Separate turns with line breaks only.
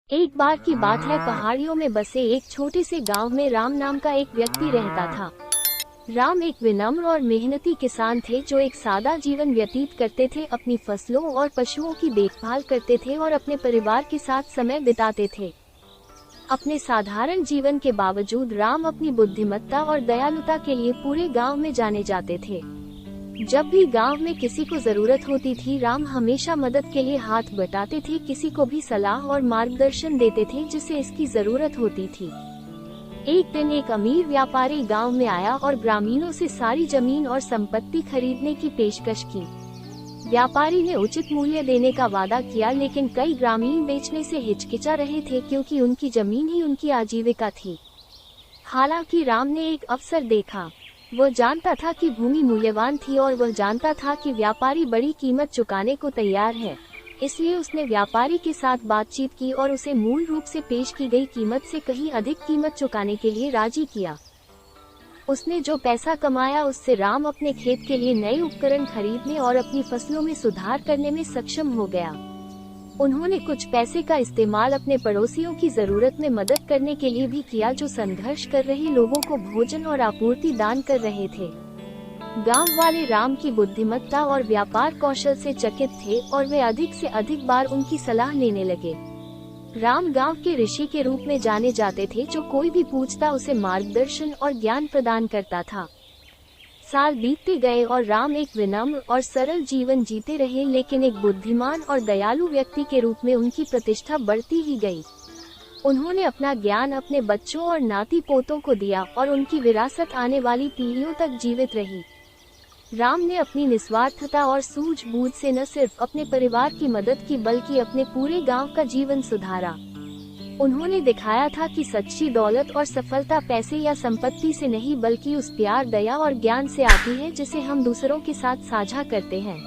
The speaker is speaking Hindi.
एक बार की बात है, पहाड़ियों में बसे एक छोटे से गांव में राम नाम का एक व्यक्ति रहता था। राम एक विनम्र और मेहनती किसान थे जो एक सादा जीवन व्यतीत करते थे। अपनी फसलों और पशुओं की देखभाल करते थे और अपने परिवार के साथ समय बिताते थे। अपने साधारण जीवन के बावजूद राम अपनी बुद्धिमत्ता और दयालुता के लिए पूरे गांव में जाने जाते थे। जब भी गांव में किसी को जरूरत होती थी, राम हमेशा मदद के लिए हाथ बटाते थे। किसी को भी सलाह और मार्गदर्शन देते थे जिसे इसकी जरूरत होती थी। एक दिन एक अमीर व्यापारी गांव में आया और ग्रामीणों से सारी जमीन और संपत्ति खरीदने की पेशकश की। व्यापारी ने उचित मूल्य देने का वादा किया, लेकिन कई ग्रामीण बेचने से हिचकिचा रहे थे क्योंकि उनकी जमीन ही उनकी आजीविका थी। हालांकि राम ने एक अवसर देखा। वह जानता था कि भूमि मूल्यवान थी और वह जानता था कि व्यापारी बड़ी कीमत चुकाने को तैयार है। इसलिए उसने व्यापारी के साथ बातचीत की और उसे मूल रूप से पेश की गई कीमत से कहीं अधिक कीमत चुकाने के लिए राजी किया। उसने जो पैसा कमाया उससे राम अपने खेत के लिए नए उपकरण खरीदने और अपनी फसलों में सुधार करने में सक्षम हो गया। उन्होंने कुछ पैसे का इस्तेमाल अपने पड़ोसियों की जरूरत में मदद करने के लिए भी किया, जो संघर्ष कर रहे लोगों को भोजन और आपूर्ति दान कर रहे थे। गांव वाले राम की बुद्धिमत्ता और व्यापार कौशल से चकित थे और वे अधिक से अधिक बार उनकी सलाह लेने लगे। राम गांव के ऋषि के रूप में जाने जाते थे, जो कोई भी पूछता उसे मार्गदर्शन और ज्ञान प्रदान करता था। साल बीतते गए और राम एक विनम्र और सरल जीवन जीते रहे, लेकिन एक बुद्धिमान और दयालु व्यक्ति के रूप में उनकी प्रतिष्ठा बढ़ती ही गई। उन्होंने अपना ज्ञान अपने बच्चों और नाती पोतों को दिया और उनकी विरासत आने वाली पीढ़ियों तक जीवित रही। राम ने अपनी निस्वार्थता और सूझबूझ से न सिर्फ अपने परिवार की मदद की, बल्कि अपने पूरे गांव का जीवन सुधारा। उन्होंने दिखाया था कि सच्ची दौलत और सफलता पैसे या संपत्ति से नहीं, बल्कि उस प्यार, दया और ज्ञान से आती है जिसे हम दूसरों के साथ साझा करते हैं।